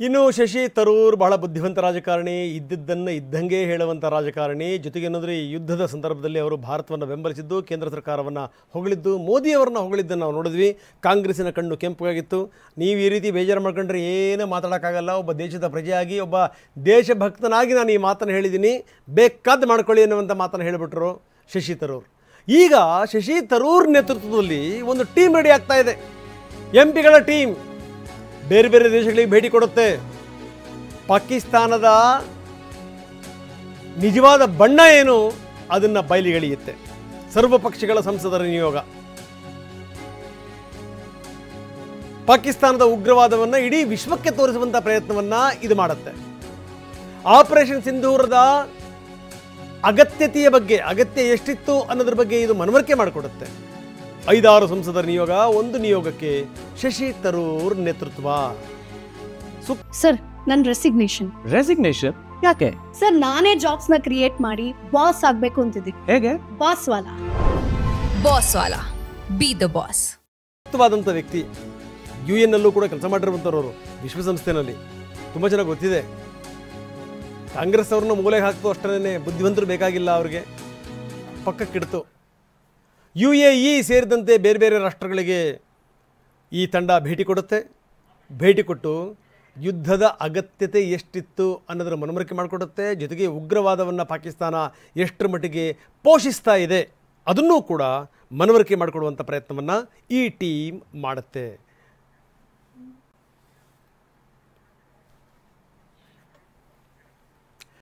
ಇನ್ನು ಶಶಿ ತರೂರ್ ಬಹಳ ಬುದ್ಧಿವಂತ ರಾಜಕಾರಣಿ, ಇದ್ದಿದ್ದನ್ನು ಇದ್ದಂಗೆ ಹೇಳುವಂಥ ರಾಜಕಾರಣಿ. ಜೊತೆಗೆ ಏನಂದರೆ ಈ ಯುದ್ಧದ ಸಂದರ್ಭದಲ್ಲಿ ಅವರು ಭಾರತವನ್ನು ಬೆಂಬಲಿಸಿದ್ದು, ಕೇಂದ್ರ ಸರ್ಕಾರವನ್ನು ಹೊಗಳಿದ್ದು, ಮೋದಿಯವರನ್ನ ಹೊಗಳಿದ್ದನ್ನು ನಾವು ನೋಡಿದ್ವಿ. ಕಾಂಗ್ರೆಸ್ಸಿನ ಕಣ್ಣು ಕೆಂಪಗಾಗಿತ್ತು. ನೀವು ಈ ರೀತಿ ಬೇಜಾರು ಮಾಡ್ಕೊಂಡ್ರೆ ಏನೂ ಮಾತಾಡೋಕ್ಕಾಗಲ್ಲ. ಒಬ್ಬ ದೇಶದ ಪ್ರಜೆಯಾಗಿ, ಒಬ್ಬ ದೇಶಭಕ್ತನಾಗಿ ನಾನು ಈ ಮಾತನ್ನು ಹೇಳಿದ್ದೀನಿ, ಬೇಕಾದ್ದು ಮಾಡ್ಕೊಳ್ಳಿ ಅನ್ನುವಂಥ ಮಾತನ್ನು ಹೇಳಿಬಿಟ್ರು ಶಶಿ ತರೂರ್. ಈಗ ಶಶಿ ತರೂರ್ ನೇತೃತ್ವದಲ್ಲಿ ಒಂದು ಟೀಮ್ ರೆಡಿ ಆಗ್ತಾ ಇದೆ. ಎಂಪಿಗಳ ಟೀಮ್ ಬೇರೆ ಬೇರೆ ದೇಶಗಳಿಗೆ ಭೇಟಿ ಕೊಡುತ್ತೆ. ಪಾಕಿಸ್ತಾನದ ನಿಜವಾದ ಬಣ್ಣ ಏನು ಅದನ್ನು ಬಯಲಿಗೆಳೆಯುತ್ತೆ. ಸರ್ವಪಕ್ಷಗಳ ಸಂಸದರ ನಿಯೋಗ ಪಾಕಿಸ್ತಾನದ ಉಗ್ರವಾದವನ್ನು ಇಡೀ ವಿಶ್ವಕ್ಕೆ ತೋರಿಸುವಂಥ ಪ್ರಯತ್ನವನ್ನು ಇದು ಮಾಡುತ್ತೆ. ಆಪರೇಷನ್ ಸಿಂಧೂರದ ಅಗತ್ಯತೆಯ ಬಗ್ಗೆ, ಅಗತ್ಯ ಎಷ್ಟಿತ್ತು ಅನ್ನೋದ್ರ ಬಗ್ಗೆ ಇದು ಮನವರಿಕೆ ಮಾಡಿಕೊಡುತ್ತೆ. 5-6 ಸಂಸದರ ನಿಯೋಗ, ಒಂದು ನಿಯೋಗಕ್ಕೆ ಶಶಿ ತರೂರ್ ನೇತೃತ್ವ. ಸರ್, ನನ್ನ ರೆಸಿಗ್ನೇಷನ್ ಯಾಕೆ ಸರ್? ನಾನೇ ಜಾಬ್ಸ್ ನ ಕ್ರಿಯೇಟ್ ಮಾಡಿ ಬಾಸ್ ಆಗ್ಬೇಕು ಅಂತಿದ್ದೀನಿ. ಹೇಗೆ? ಬಾಸ್ ವಾಲಾ ಬಿ ದ ಬಾಸ್. ಮುಕ್ತವಾದಂಥ ವ್ಯಕ್ತಿ. UN ಅಲ್ಲೂ ಕೂಡ ಕೆಲಸ ಮಾಡಿರುವಂಥವ್ರು, ವಿಶ್ವಸಂಸ್ಥೆನಲ್ಲಿ ತುಂಬ ಚೆನ್ನಾಗಿ ಗೊತ್ತಿದೆ. ಕಾಂಗ್ರೆಸ್ ಅವ್ರನ್ನ ಮೂಲೆಗೆ ಹಾಕ್ತು ಅಷ್ಟೇ, ಬುದ್ಧಿವಂತರು ಬೇಕಾಗಿಲ್ಲ ಅವ್ರಿಗೆ, ಪಕ್ಕಕ್ಕಿಡ್ತು. UAE ಸೇರಿದಂತೆ ಬೇರೆ ಬೇರೆ ರಾಷ್ಟ್ರಗಳಿಗೆ ಈ ತಂಡ ಭೇಟಿ ಕೊಡುತ್ತೆ. ಭೇಟಿ ಕೊಟ್ಟು ಯುದ್ಧದ ಅಗತ್ಯತೆ ಎಷ್ಟಿತ್ತು ಅನ್ನೋದರ ಮನವರಿಕೆ ಮಾಡಿಕೊಡುತ್ತೆ. ಜೊತೆಗೆ ಉಗ್ರವಾದವನ್ನು ಪಾಕಿಸ್ತಾನ ಎಷ್ಟರ ಮಟ್ಟಿಗೆ ಪೋಷಿಸ್ತಾ ಇದೆ ಅದನ್ನೂ ಕೂಡ ಮನವರಿಕೆ ಮಾಡಿಕೊಡುವಂಥ ಪ್ರಯತ್ನವನ್ನು ಈ ಟೀಮ್ ಮಾಡುತ್ತೆ.